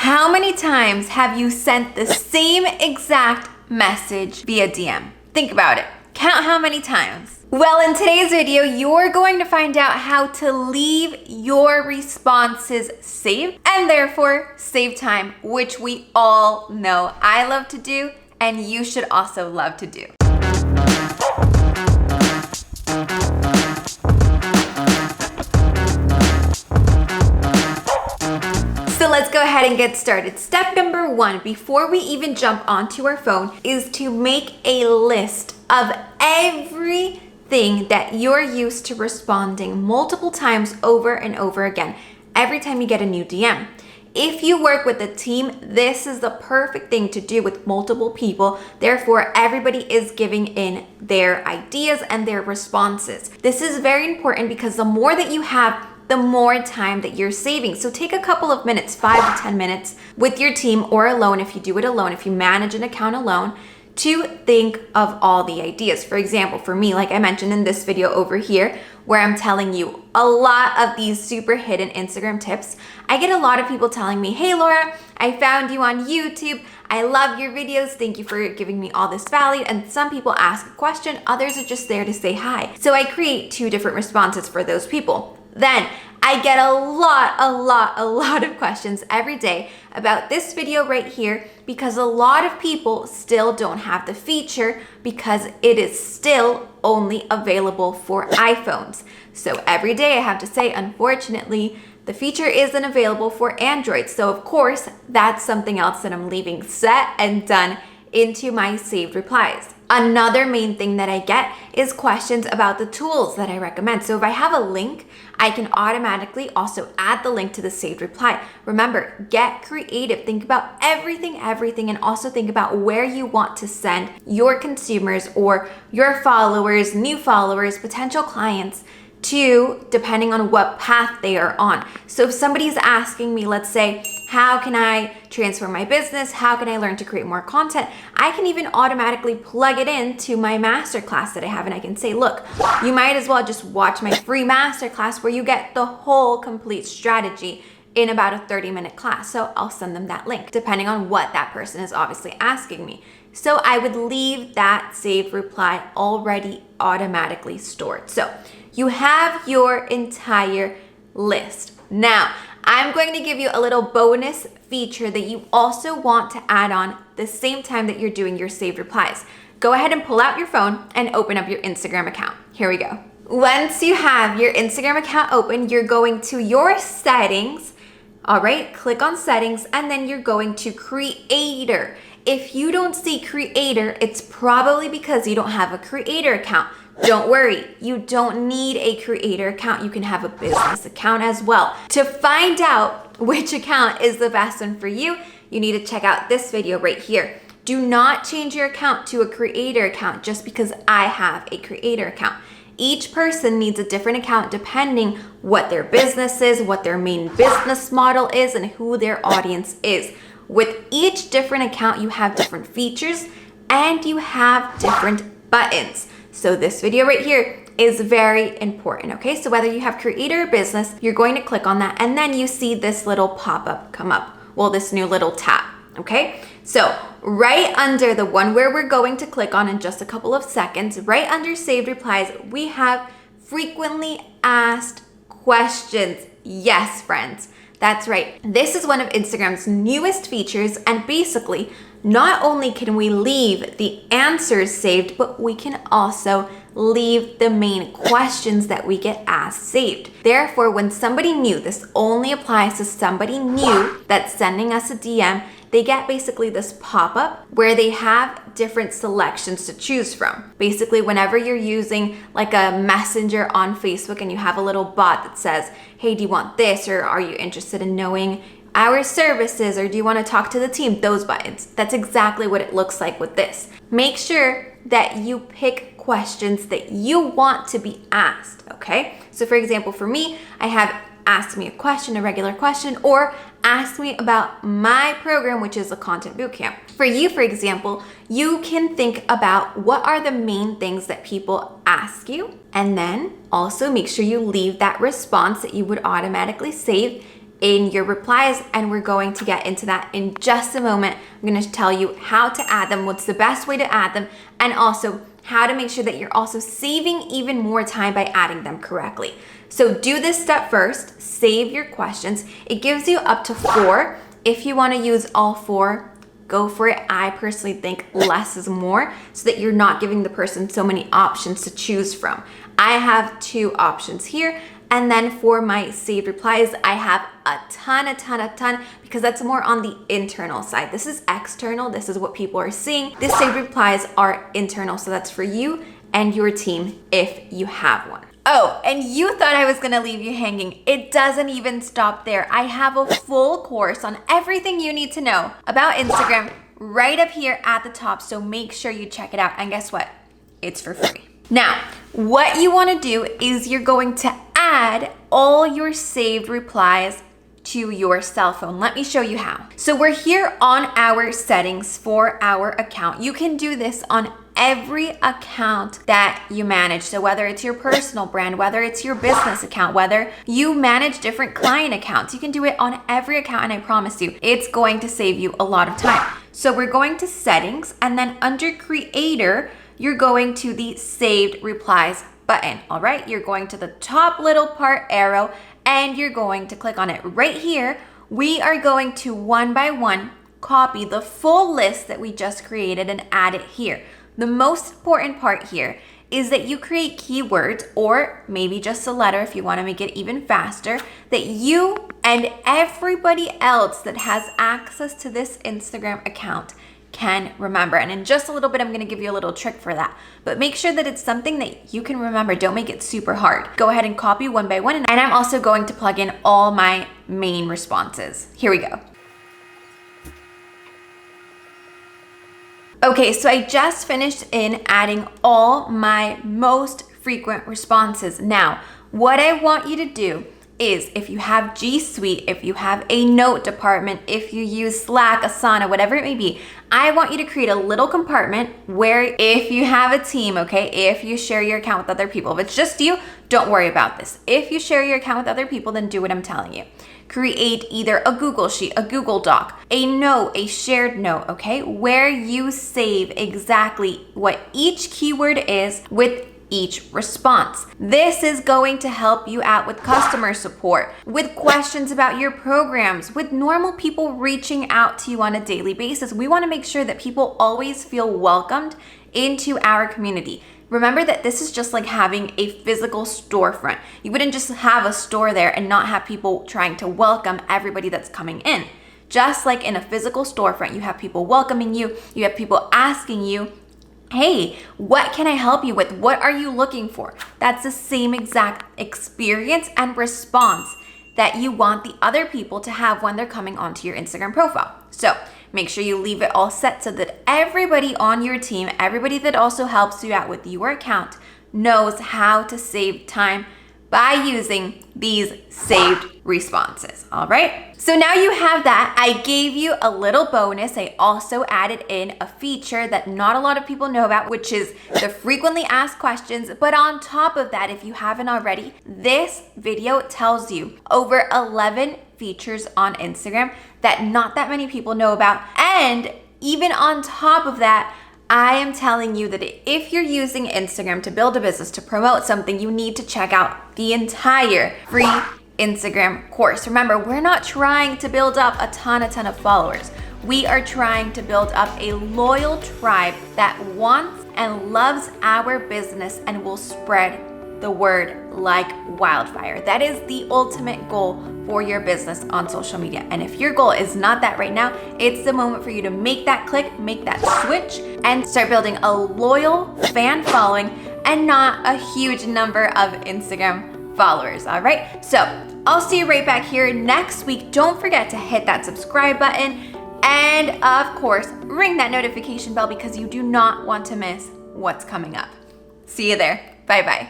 How many times have you sent the same exact message via DM? Think about it. Count how many times. Well, in today's video, you're going to find out how to leave your responses saved and therefore save time, which we all know I love to do and you should also love to do. So let's go ahead and get started. Step number one, before we even jump onto our phone, is to make a list of everything that you're used to responding multiple times over and over again, every time you get a new DM. If you work with a team, this is the perfect thing to do with multiple people. Therefore, everybody is giving in their ideas and their responses. This is very important because the more that you have, the more time that you're saving. So take a couple of minutes, 5 to 10 minutes with your team or alone, if you do it alone, if you manage an account alone, to think of all the ideas. For example, for me, like I mentioned in this video over here, where I'm telling you a lot of these super hidden Instagram tips, I get a lot of people telling me, hey Laura, I found you on YouTube. I love your videos. Thank you for giving me all this value. And some people ask a question, others are just there to say hi. So I create 2 different responses for those people. Then I get a lot of questions every day about this video right here because a lot of people still don't have the feature because it is still only available for iPhones. So every day I have to say, unfortunately, the feature isn't available for Android. So of course, that's something else that I'm leaving set and done into my saved replies. Another main thing that I get is questions about the tools that I recommend. So if I have a link, I can automatically also add the link to the saved reply. Remember, get creative. Think about everything, and also think about where you want to send your consumers or your followers, new followers, potential clients to, depending on what path they are on. So if somebody's asking me, let's say, how can I transform my business? How can I learn to create more content? I can even automatically plug it into my masterclass that I have. And I can say, look, you might as well just watch my free masterclass where you get the whole complete strategy in about a 30-minute class. So I'll send them that link, depending on what that person is obviously asking me. So I would leave that saved reply already automatically stored. So you have your entire list. Now, I'm going to give you a little bonus feature that you also want to add on the same time that you're doing your saved replies. Go ahead and pull out your phone and open up your Instagram account. Here we go. Once you have your Instagram account open, you're going to your settings. All right, click on settings, and then you're going to creator. If you don't see creator, it's probably because you don't have a creator account. Don't worry, you don't need a creator account. You can have a business account as well. To find out which account is the best one for you, you need to check out this video right here. Do not change your account to a creator account just because I have a creator account. Each person needs a different account depending what their business is, what their main business model is, and who their audience is. With each different account, you have different features and you have different buttons. So this video right here is very important, okay? So whether you have creator or business, you're going to click on that and then you see this little pop-up come up. Well, this new little tab, okay? So right under the one where we're going to click on in just a couple of seconds, right under saved replies, we have frequently asked questions. Yes, friends, that's right. This is one of Instagram's newest features, and basically, not only can we leave the answers saved, but we can also leave the main questions that we get asked saved. Therefore, when somebody new, this only applies to somebody new that's sending us a DM, they get basically this pop-up where they have different selections to choose from. Basically, whenever you're using like a messenger on Facebook and you have a little bot that says, hey, do you want this? Or are you interested in knowing our services? Or do you want to talk to the team? Those buttons. That's exactly what it looks like with this. Make sure that you pick questions that you want to be asked, okay? So for example, for me, I have asked me a question, a regular question, or ask me about my program, which is a content bootcamp. For you, for example, you can think about what are the main things that people ask you, and then also make sure you leave that response that you would automatically save in your replies, and we're going to get into that in just a moment. I'm going to tell you how to add them, what's the best way to add them, and also how to make sure that you're also saving even more time by adding them correctly. So do this step first, save your questions. It gives you up to 4. If you want to use all 4, go for it. I personally think less is more, so that you're not giving the person so many options to choose from. I have 2 options here. And then for my saved replies, I have a ton, because that's more on the internal side. This is external. This is what people are seeing. The saved replies are internal. So that's for you and your team if you have one. Oh, and you thought I was gonna leave you hanging. It doesn't even stop there. I have a full course on everything you need to know about Instagram right up here at the top. So make sure you check it out. And guess what? It's for free. Now, what you wanna do is you're going to add all your saved replies to your cell phone. Let me show you how. So we're here on our settings for our account. You can do this on every account that you manage. So whether it's your personal brand, whether it's your business account, whether you manage different client accounts, you can do it on every account, and I promise you, it's going to save you a lot of time. So we're going to settings, and then under creator, you're going to the saved replies button. All right, you're going to the top little part arrow, and you're going to click on it right here. We are going to one by one copy the full list that we just created and add it here. The most important part here is that you create keywords, or maybe just a letter if you want to make it even faster, that you and everybody else that has access to this Instagram account can remember. And in just a little bit, I'm going to give you a little trick for that. But make sure that it's something that you can remember. Don't make it super hard. Go ahead and copy one by one. And I'm also going to plug in all my main responses. Here we go. Okay, so I just finished in adding all my most frequent responses. Now, what I want you to do is, if you have G Suite, if you have a note department, if you use Slack, Asana, whatever it may be, I want you to create a little compartment where, if you have a team, okay, if you share your account with other people, if it's just you, don't worry about this. If you share your account with other people, then do what I'm telling you. Create either a Google Sheet, a Google Doc, a note, a shared note, okay, where you save exactly what each keyword is with each response. This is going to help you out with customer support, with questions about your programs, with normal people reaching out to you on a daily basis. We want to make sure that people always feel welcomed into our community. Remember that this is just like having a physical storefront. You wouldn't just have a store there and not have people trying to welcome everybody that's coming in. Just like in a physical storefront, you have people welcoming you, you have people asking you, hey, what can I help you with? What are you looking for? That's the same exact experience and response that you want the other people to have when they're coming onto your Instagram profile. So make sure you leave it all set so that everybody on your team, everybody that also helps you out with your account, knows how to save time by using these saved responses. All right. So now you have that. I gave you a little bonus. I also added in a feature that not a lot of people know about, which is the frequently asked questions. But on top of that, if you haven't already, this video tells you over 11 features on Instagram that not that many people know about. And even on top of that, I am telling you that if you're using Instagram to build a business, to promote something, you need to check out the entire free Instagram course. Remember, we're not trying to build up a ton of followers. We are trying to build up a loyal tribe that wants and loves our business and will spread the word like wildfire. That is the ultimate goal for your business on social media. And if your goal is not that right now, it's the moment for you to make that click, make that switch, and start building a loyal fan following and not a huge number of Instagram followers. All right. So I'll see you right back here next week. Don't forget to hit that subscribe button and of course, ring that notification bell because you do not want to miss what's coming up. See you there. Bye-bye.